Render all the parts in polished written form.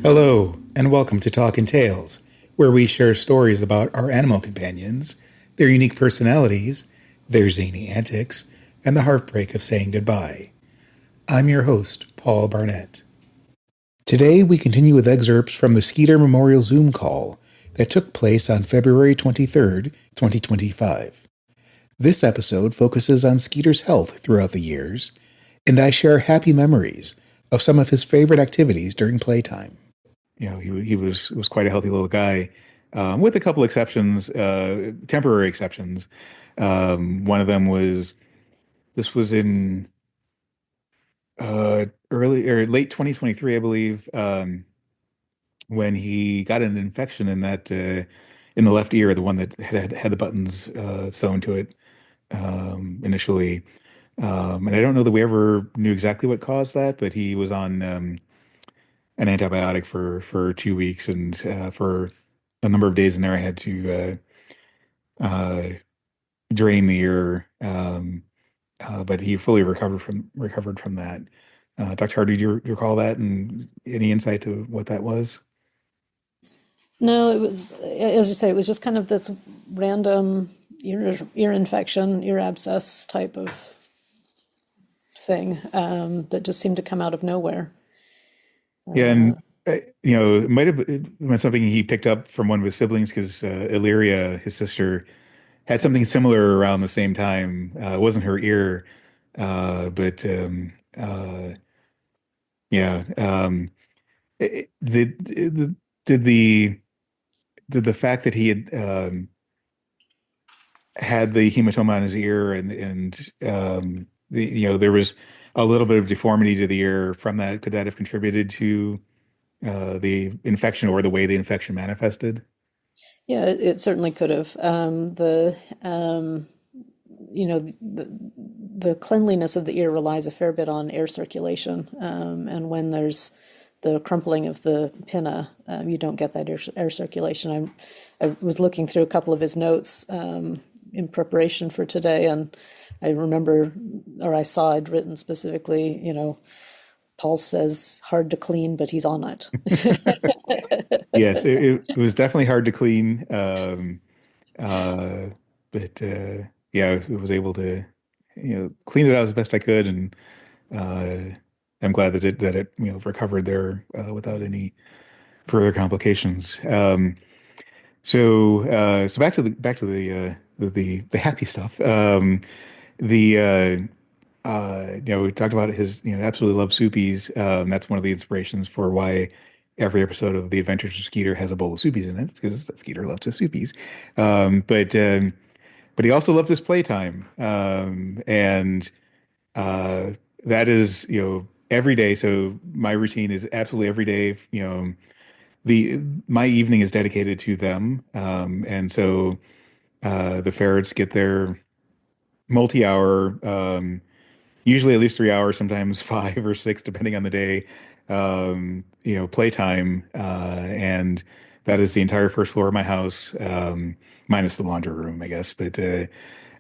Hello, and welcome to Talkin' Tales, where we share stories about our animal companions, their unique personalities, their zany antics, and the heartbreak of saying goodbye. I'm your host, Paul Barnett. Today, we continue with excerpts from the Skeeter Memorial Zoom call that took place on February 23rd, 2025. This episode focuses on Skeeter's health throughout the years, and I share happy memories of some of his favorite activities during playtime. He was quite a healthy little guy, with a couple exceptions, temporary exceptions. One of them was this was in early or late 2023, I believe, when he got an infection in that in the left ear, the one that had the buttons sewn to it initially. And I don't know that we ever knew exactly what caused that, but he was on an antibiotic for 2 weeks, and for a number of days in there, I had to uh, drain the ear. But he fully recovered from that. Dr. Hardy, do you recall that, and any insight to what that was? No, it was, as you say, it was just kind of this random ear infection, ear abscess type of thing that just seemed to come out of nowhere. Yeah, and it might have been something he picked up from one of his siblings because Illyria, his sister, had something similar around the same time. It wasn't her ear, but yeah. Did the fact that he had the hematoma on his ear, and there was a little bit of deformity to the ear from that, could that have contributed to the infection or the way the infection manifested? Yeah, it certainly could have. The cleanliness of the ear relies a fair bit on air circulation, and when there's the crumpling of the pinna, you don't get that air circulation. I was looking through a couple of his notes in preparation for today, and I remember, or I saw I'd written specifically, Paul says hard to clean, but he's on it. Yes, it was definitely hard to clean, uh, but yeah, I was able to clean it out as best I could, and I'm glad that it recovered there without any further complications. So back to the happy stuff. We talked about his, absolutely love soupies. That's one of the inspirations for why every episode of The Adventures of Skeeter has a bowl of soupies in it, because Skeeter loves his soupies. But he also loved his playtime, and uh, that is, every day. So my routine is absolutely every day. The my evening is dedicated to them, and so the ferrets get their multi-hour, usually at least 3 hours, sometimes 5 or 6, depending on the day, playtime, and that is the entire first floor of my house, minus the laundry room, I guess. But it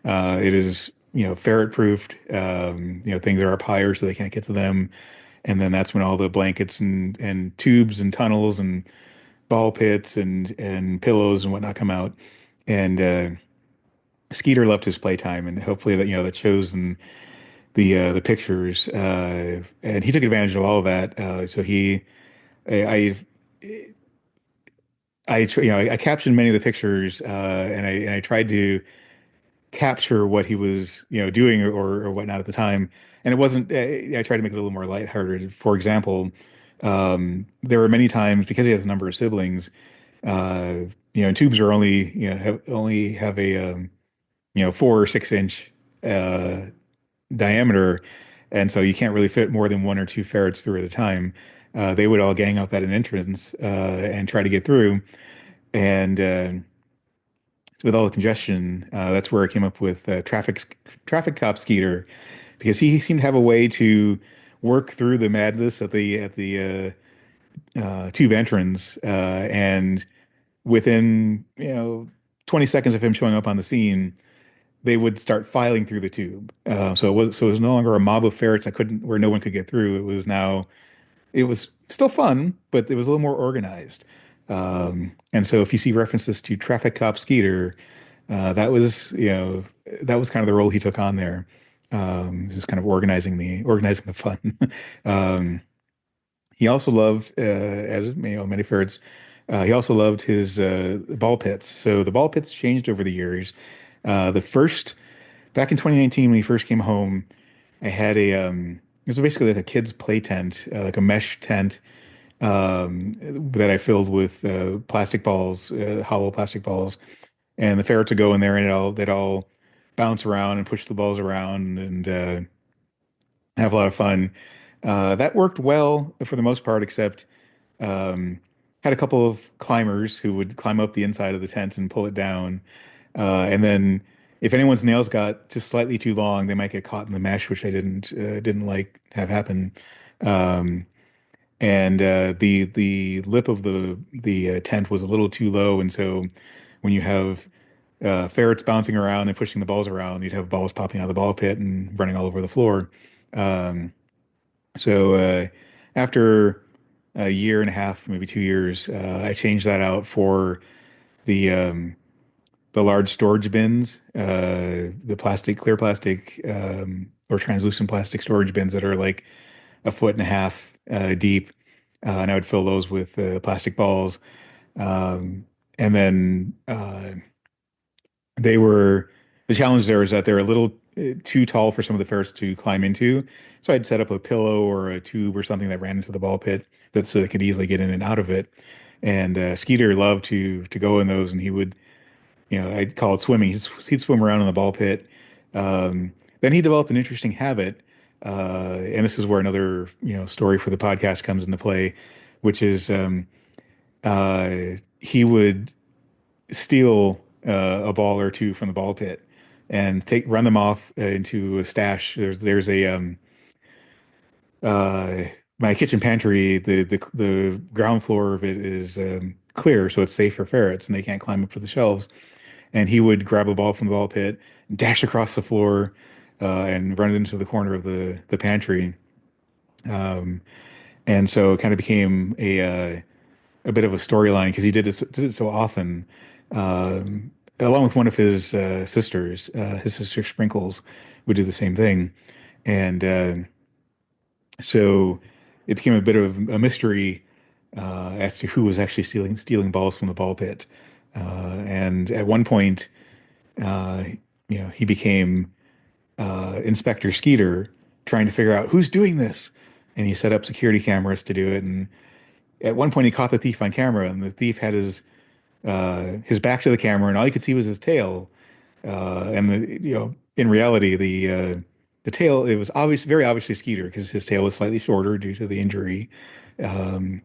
is, ferret proofed. Things are up higher so they can't get to them, and then that's when all the blankets and tubes and tunnels and ball pits and pillows and whatnot come out. And Skeeter loved his playtime, and hopefully that shows in the pictures. And he took advantage of all of that. So I I captioned many of the pictures, and I tried to capture what he was doing, or whatnot at the time. And it wasn't. I tried to make it a little more lighthearted. For example, there were many times, because he has a number of siblings. Uh, Tubes are only have a 4 or 6 inch uh, diameter, and so you can't really fit more than one or two ferrets through at a time. They would all gang up at an entrance and try to get through, and with all the congestion, that's where I came up with traffic cop Skeeter, because he seemed to have a way to work through the madness at the tube entrance, and within 20 seconds of him showing up on the scene, they would start filing through the tube. So it was no longer a mob of ferrets that couldn't where no one could get through. It was still fun, but it was a little more organized. And so if you see references to Traffic Cop Skeeter, that was, that was kind of the role he took on there. Just kind of organizing the fun. Um, he also loved, as many ferrets, he also loved his ball pits. So the ball pits changed over the years. The first back in 2019 when he first came home, I had it was basically like a kid's play tent, like a mesh tent that I filled with plastic balls, hollow plastic balls, and the ferrets would go in there and they'd all bounce around and push the balls around and have a lot of fun. That worked well for the most part, except um, had a couple of climbers who would climb up the inside of the tent and pull it down. And then if anyone's nails got just slightly too long, they might get caught in the mesh, which I didn't like have happen. Um, and the lip of the tent was a little too low, and so when you have ferrets bouncing around and pushing the balls around, you'd have balls popping out of the ball pit and running all over the floor. Um, so after a year and a half, maybe 2 years, I changed that out for the large storage bins, the clear plastic, or translucent plastic storage bins that are like a foot and a half deep, and I would fill those with plastic balls. Um, and then they were the challenge there is that they're a little too tall for some of the ferrets to climb into. So I'd set up a pillow or a tube or something that ran into the ball pit that so they could easily get in and out of it. And Skeeter loved to go in those, and he would, I'd call it swimming. He'd swim around in the ball pit. Then he developed an interesting habit, and this is where another story for the podcast comes into play, which is he would steal a ball or two from the ball pit and take run them off into a stash. There's a uh, my kitchen pantry. The ground floor of it is clear, so it's safe for ferrets and they can't climb up to the shelves. And he would grab a ball from the ball pit, dash across the floor, and run it into the corner of the pantry. And so it kind of became a bit of a storyline because he did it so often, along with one of his sisters. His sister Sprinkles would do the same thing, and so it became a bit of a mystery as to who was actually stealing balls from the ball pit. And at one point, uh, he became Inspector Skeeter, trying to figure out who's doing this, and he set up security cameras to do it. And at one point, he caught the thief on camera, and the thief had his back to the camera, and all you could see was his tail. And in reality, the tail, it was very obviously Skeeter because his tail was slightly shorter due to the injury. Um,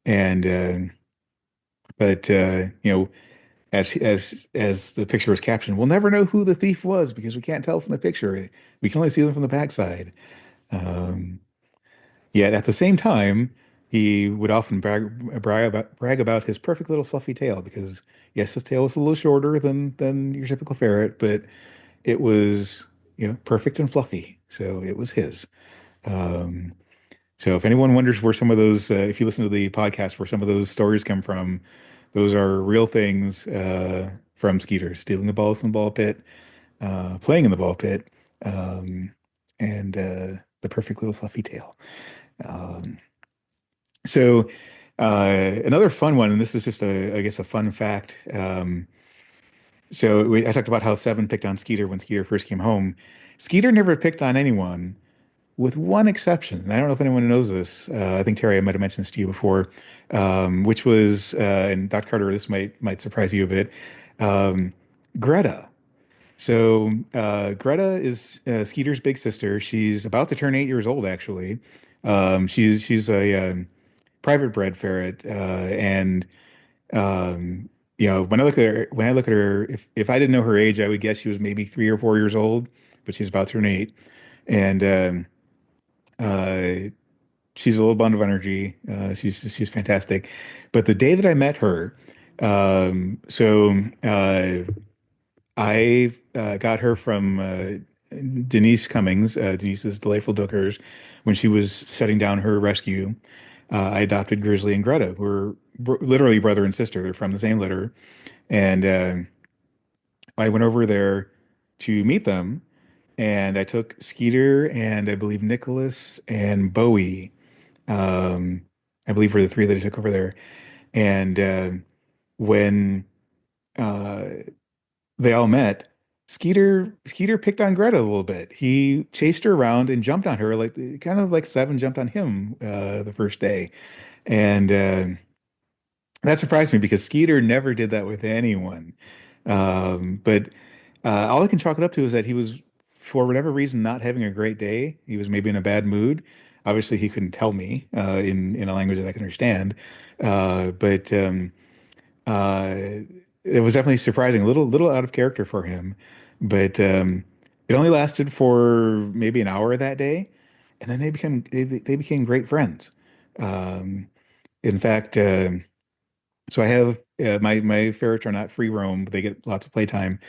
and but as the picture was captioned, we'll never know who the thief was because we can't tell from the picture. We can only see them from the backside. Um, Yet at the same time, he would often brag about his perfect little fluffy tail because yes, his tail was a little shorter than your typical ferret, but it was perfect and fluffy, so it was his. Um, so if anyone wonders where some of those, if you listen to the podcast, where some of those stories come from, those are real things from Skeeter, stealing the balls in the ball pit, playing in the ball pit, um, and the perfect little fluffy tail. Um, so another fun one, and this is just I guess a fun fact. I talked about how Seven picked on Skeeter when Skeeter first came home. Skeeter never picked on anyone, with one exception. And I don't know if anyone knows this. I think Terry, I might have mentioned this to you before, which was, and Dr. Carter, this might surprise you a bit. Um, Greta. So Greta is Skeeter's big sister. She's about to turn 8 years old, actually. She's a private bred ferret, and when I look at her, if I didn't know her age, I would guess she was maybe 3 or 4 years old, but she's about to turn 8, and uh, she's a little bundle of energy. She's fantastic. But the day that I met her, I got her from Denise Cummings, Denise's Delightful Dookers, when she was shutting down her rescue. I adopted Grizzly and Greta, who are literally brother and sister. They're from the same litter. And I went over there to meet them, and I took Skeeter and I believe Nicholas and Bowie. Um, I believe were the three that I took over there. And when uh, they all met, Skeeter picked on Greta a little bit. He chased her around and jumped on her like kind of like Seven jumped on him the first day. And that surprised me because Skeeter never did that with anyone. But all I can chalk it up to is that he was, for whatever reason, not having a great day. He was maybe in a bad mood. Obviously, he couldn't tell me in a language that I can understand. But uh, it was definitely surprising, a little out of character for him. But it only lasted for maybe an hour that day, and then they became great friends. Um, in fact. So I have my ferrets are not free roam; they get lots of playtime.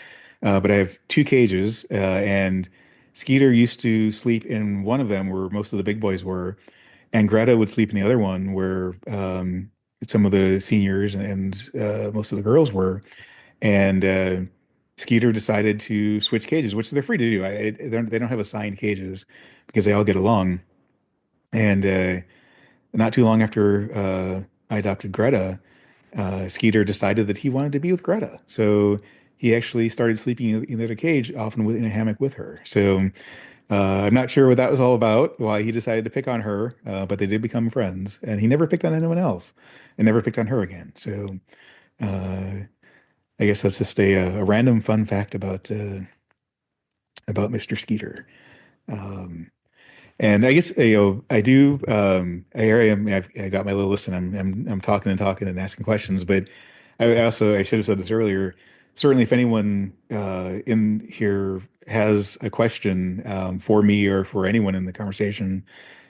But I have two cages, and Skeeter used to sleep in one of them where most of the big boys were, and Greta would sleep in the other one where some of the seniors and most of the girls were. And Skeeter decided to switch cages, which they're free to do. They don't have assigned cages because they all get along. And not too long after I adopted Greta Skeeter decided that he wanted to be with Greta. So he actually started sleeping in the other cage, often in a hammock with her. So I'm not sure what that was all about, why he decided to pick on her, but they did become friends. And he never picked on anyone else and never picked on her again. So uh, I guess that's just a random fun fact about Mr. Skeeter. Um, And I guess I do. Here I am. I got my little list, and I'm talking and talking and asking questions. But I should have said this earlier. Certainly, if anyone in here has a question for me or for anyone in the conversation,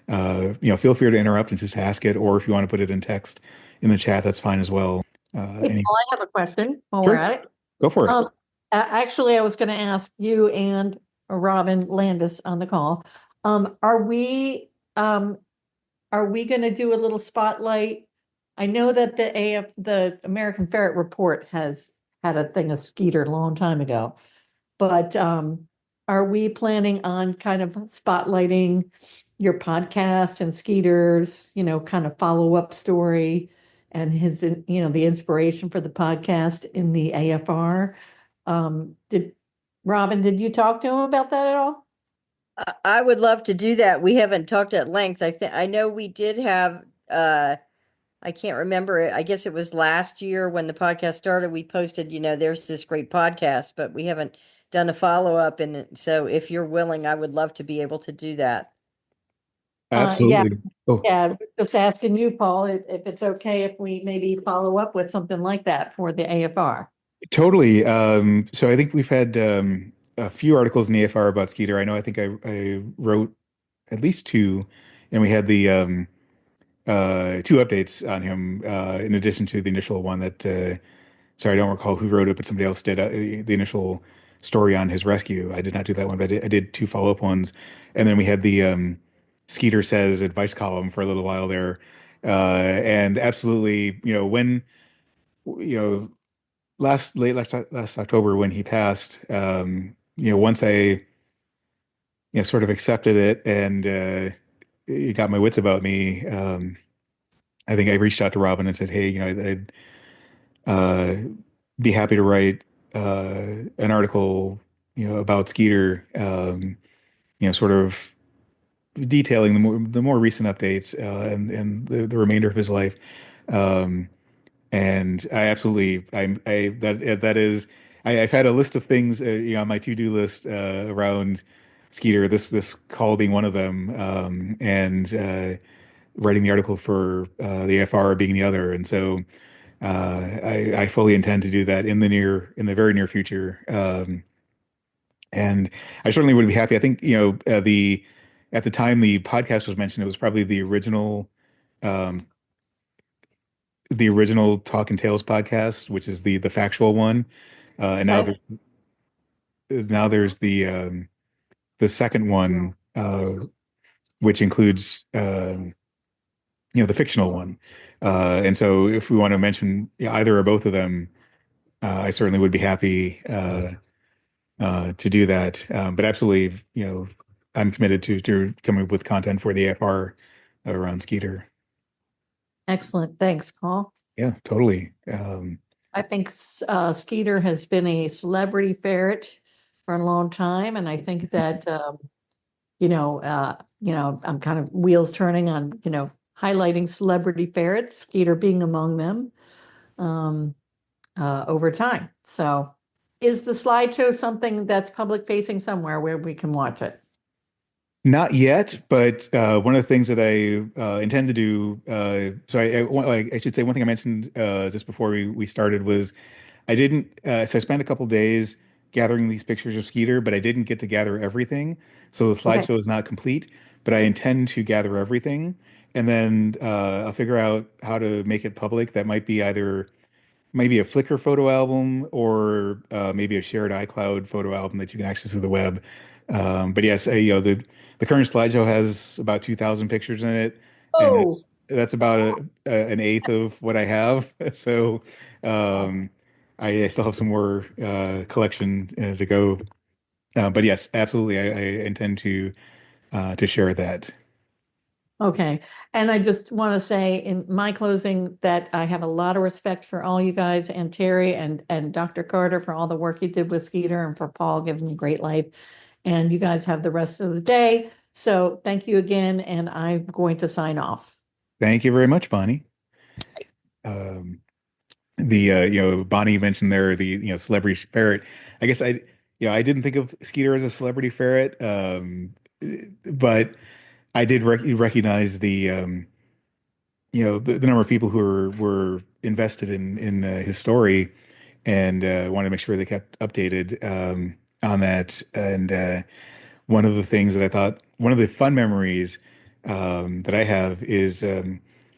feel free to interrupt and just ask it. Or if you want to put it in text in the chat, that's fine as well. Hey, Any Paul, I have a question while we're Sure, at it. go for it. Actually, I was going to ask you and Robin Landis on the call. Um, are we, um, are we going to do a little spotlight? I know that the American Ferret Report has had a thing of Skeeter a long time ago, but are we planning on kind of spotlighting your podcast and Skeeter's, kind of follow-up story and his, the inspiration for the podcast in the AFR? Did Robin, did you talk to him about that at all? I would love to do that. We haven't talked at length. I know we did have I can't remember it. I guess it was last year when the podcast started, we posted, there's this great podcast, but we haven't done a follow-up. And so if you're willing, I would love to be able to do that. Yeah, Absolutely. Oh, yeah, just asking you, Paul, if it's okay if we maybe follow up with something like that for the AFR. totally. So I think we've had a few articles in the AFR about Skeeter. I know. I think I wrote at least two, and we had the two updates on him in addition to the initial one that. Sorry, I don't recall who wrote it, but somebody else did the initial story on his rescue. I did not do that one, but I did two follow-up ones, and then we had the Skeeter Says advice column for a little while there, and absolutely, when you know last October when he passed, once I sort of accepted it and it got my wits about me. I think I reached out to Robin and said, "Hey, I'd uh, be happy to write an article, about Skeeter, sort of detailing the more recent updates and the remainder of his life." Um, and I absolutely, that is, I've had a list of things, on my to-do list around Skeeter. This call being one of them, and writing the article for the FR being the other. And so I fully intend to do that in the very near future. And I certainly would be happy. I think, at the time the podcast was mentioned, it was probably um, the original Talk and Tales podcast, which is the factual one. And now there's the second one, which includes, the fictional one. And so if we want to mention either or both of them, I certainly would be happy to do that. But absolutely, I'm committed to coming up with content for the AFR around Skeeter. Excellent. Thanks, Paul. Yeah, totally. I think Skeeter has been a celebrity ferret for a long time, and I think that I'm kind of wheels turning on highlighting celebrity ferrets, Skeeter being among them, um, over time. So, is the slideshow something that's public facing somewhere where we can watch it? Not yet, but one of the things that I intend to do, I should say one thing I mentioned just before we started was I didn't, so I spent a couple days gathering these pictures of Skeeter, but I didn't get to gather everything. So the Okay. slideshow is not complete, but I intend to gather everything. And then I'll figure out how to make it public. That might be either maybe a Flickr photo album or maybe a shared iCloud photo album that you can access through the web. But yes, the current slideshow has about 2,000 pictures in it, and Oh, that's about an eighth of what I have. So um, I still have some more collection to go. But yes, absolutely, I intend to share that. okay. And I just want to say in my closing that I have a lot of respect for all you guys and Terry and Dr. Carter for all the work you did with Skeeter and for Paul giving me great life. And you guys have the rest of the day. So thank you again, and I'm going to sign off. Thank you very much, Bonnie. Um, Bonnie mentioned there the celebrity ferret. I guess I didn't think of Skeeter as a celebrity ferret, but I did recognize the number of people who were invested in his story and wanted to make sure they kept updated on that. And one of the things that I thought, one of the fun memories that I have is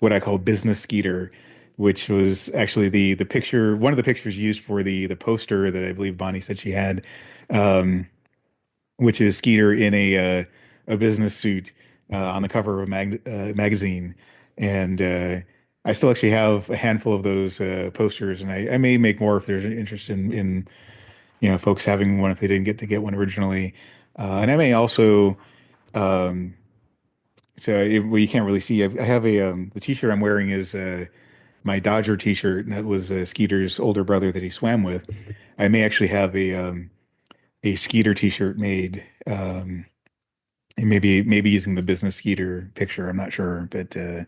what I call Business Skeeter, which was actually the picture, one of the pictures used for the poster that I believe Bonnie said she had, um, which is Skeeter in a business suit on the cover of a magazine. And I still actually have a handful of those posters, and I may make more if there's an interest in folks having one if they didn't get to get one originally. And I may also um, well, you can't really see. I have the t-shirt I'm wearing is my Dodger t-shirt, and that was Skeeter's older brother that he swam with. I may actually have a Skeeter t-shirt made, and maybe using the business Skeeter picture. I'm not sure, but uh,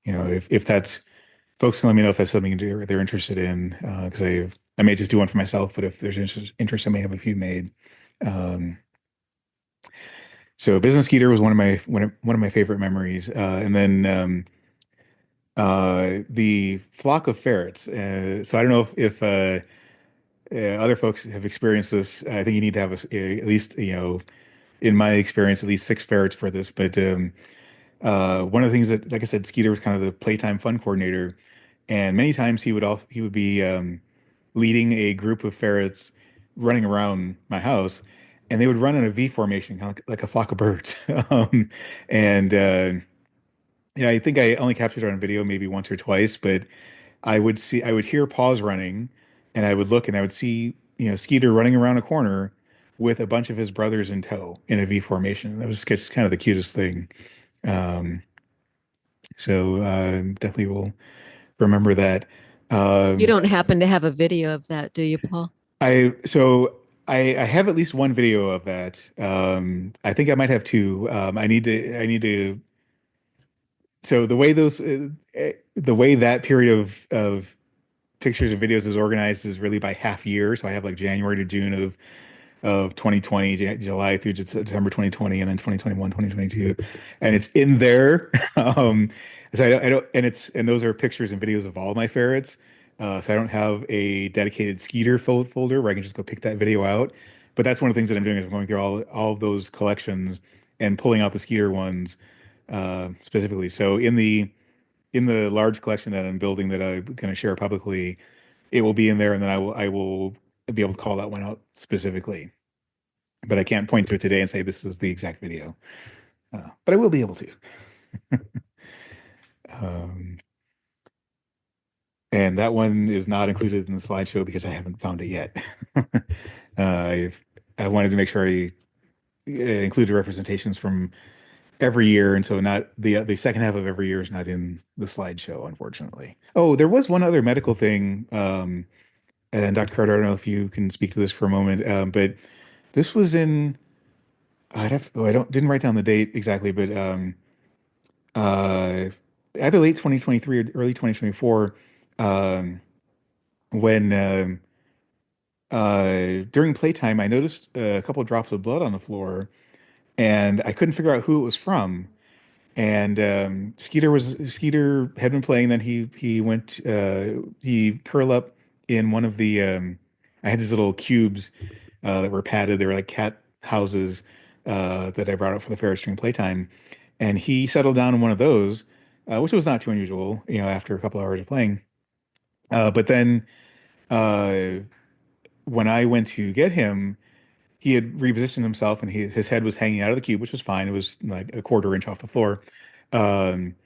if that's folks can let me know if that's something they're interested in, because I may just do one for myself, but if there's interest, I may have a few made. Um, so business Skeeter was one of my favorite memories, and then the flock of ferrets. So I don't know if other folks have experienced this. I think you need to have at least in my experience, at least six ferrets for this. But one of the things that, like I said, Skeeter was kind of the playtime fun coordinator, and many times he would be leading a group of ferrets running around my house, and they would run in a V formation, kind of like a flock of birds. And I think I only captured it on video maybe once or twice, but I would hear paws running, and I would look and I would see, Skeeter running around a corner with a bunch of his brothers in tow in a V formation. That was just kind of the cutest thing. Um, so definitely will remember that. You Um, don't happen to have a video of that, do you, Paul? I have at least one video of that. I think I might have two. I need to. So the way that period of pictures and videos is organized is really by half year. So I have like January to June of 2020, July through December 2020, and then 2021, 2022, and it's in there. So I don't, and those are pictures and videos of all my ferrets. So I don't have a dedicated Skeeter folder where I can just go pick that video out. But that's one of the things that I'm doing is I'm going through all of those collections and pulling out the Skeeter ones specifically. So in the large collection that I'm building that I'm going to share publicly, it will be in there, and then I will be able to call that one out specifically. But I can't point to it today and say this is the exact video. But I will be able to. Um, and that one is not included in the slideshow because I haven't found it yet. I've, I wanted to make sure I included representations from every year, and so not the second half of every year is not in the slideshow, unfortunately. Oh, there was one other medical thing, and Dr. Carter, I don't know if you can speak to this for a moment, but this was in I don't didn't write down the date exactly, but uh, either late 2023 or early 2024, um, when during playtime, I noticed a couple of drops of blood on the floor, and I couldn't figure out who it was from. And Skeeter had been playing. Then he went he curled up in one of the I had these little cubes that were padded. They were like cat houses that I brought up for the Ferris string playtime, and he settled down in one of those, which was not too unusual, after a couple hours of playing. But then uh, when I went to get him, he had repositioned himself, and his head was hanging out of the cube, which was fine. It was like a quarter inch off the floor. Um,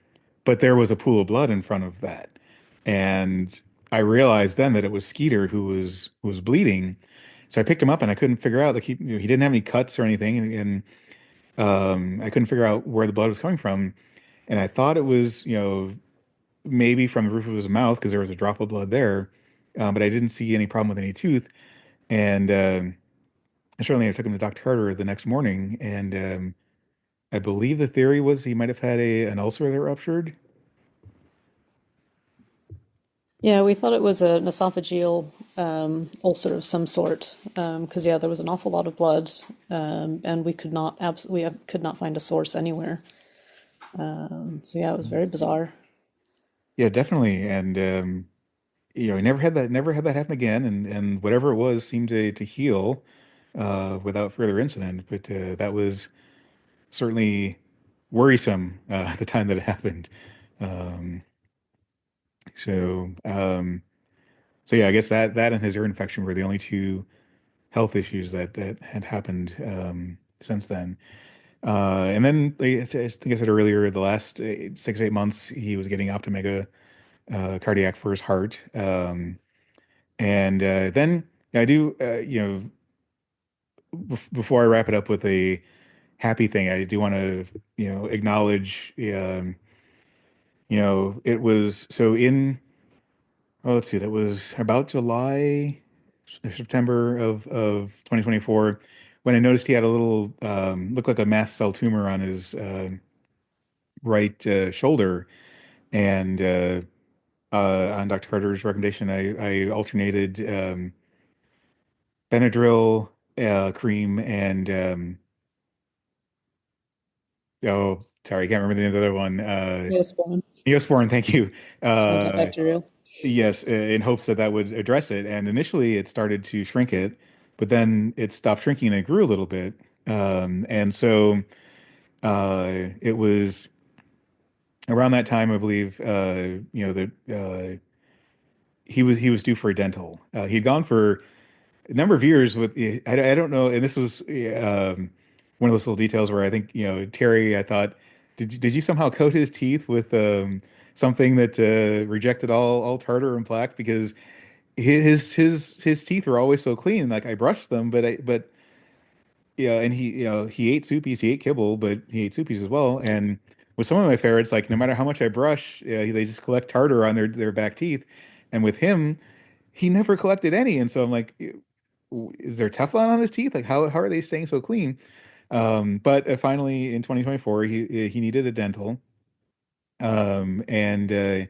but there was a pool of blood in front of that. And I realized then that it was Skeeter who was bleeding. So I picked him up, and I couldn't figure out, like, he didn't have any cuts or anything, and I couldn't figure out where the blood was coming from. And I thought it was, maybe from the roof of his mouth because there was a drop of blood there, but I didn't see any problem with any tooth. And certainly I took him to Dr. Carter the next morning, and I believe the theory was he might have had an ulcer that ruptured. Yeah, we thought it was an esophageal ulcer of some sort, because yeah, there was an awful lot of blood, and we could not could not find a source anywhere. So yeah, it was very bizarre. Yeah, definitely. And I never had that happen again, and whatever it was seemed to heal without further incident. But that was certainly worrisome at the time that it happened. Um, so so yeah, I guess that and his ear infection were the only two health issues that had happened since then. And then, like, I think I said earlier, the last 6 to 8 months, he was getting Optomega cardiac for his heart. And then I do, before I wrap it up with a happy thing, I do want to, acknowledge, it was so in, oh, let's see, that was about July, September of 2024, when I noticed he had a little, looked like a mast cell tumor on his right shoulder. And on Dr. Carter's recommendation, I alternated Benadryl cream and oh, sorry, I can't remember the name of the other one. Neosporin, Neosporin, thank you. Uh, antibacterial. yes, in hopes that that would address it. And initially, it started to shrink it, but then it stopped shrinking and it grew a little bit. And so it was around that time, I believe. That he was due for a dental. He'd gone for a number of years with I don't know, and this was one of those little details where I think Terry. I thought, did you somehow coat his teeth with something that rejected all tartar and plaque because his teeth were always so clean. Like I brushed them, but yeah, and he ate soupies, he ate kibble, but he ate soupies as well. And with some of my ferrets, like no matter how much I brush, they just collect tartar on their back teeth. And with him, he never collected any. And so I'm like, is there Teflon on his teeth? Like how are they staying so clean? But finally in 2024, he needed a dental. And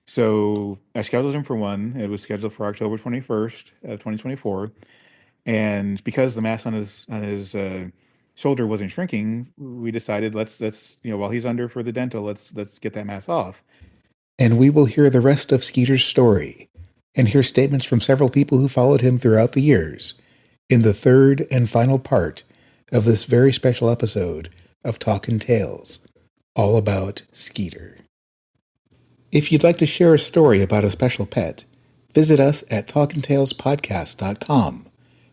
so I scheduled him for one. It was scheduled for October 21st of 2024. And because the mass on his shoulder wasn't shrinking, we decided let's while he's under for the dental, let's get that mass off. And we will hear the rest of Skeeter's story and hear statements from several people who followed him throughout the years in the third and final part of this very special episode of Talkin' Tales, all about Skeeter. If you'd like to share a story about a special pet, visit us at talkingtalespodcast.com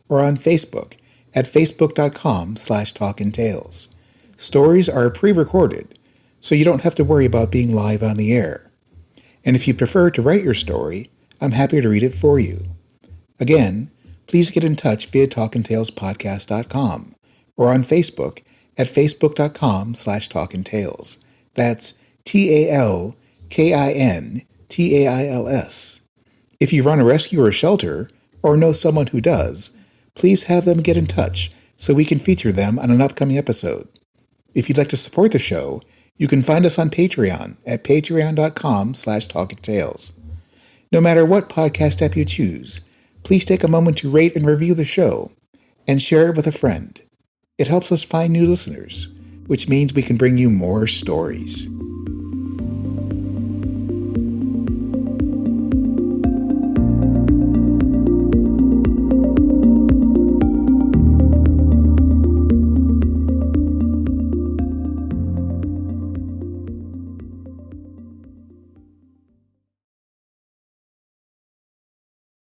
or on Facebook at facebook.com/talkingtales. Stories are pre-recorded, so you don't have to worry about being live on the air. And if you prefer to write your story, I'm happy to read it for you. Again, please get in touch via talkandtalespodcast.com or on Facebook at facebook.com/talkandtales. That's TALKINTAILS. If you run a rescue or shelter, or know someone who does, please have them get in touch so we can feature them on an upcoming episode. If you'd like to support the show, you can find us on Patreon at patreon.com/talkingtales. No matter what podcast app you choose, please take a moment to rate and review the show and share it with a friend. It helps us find new listeners, which means we can bring you more stories.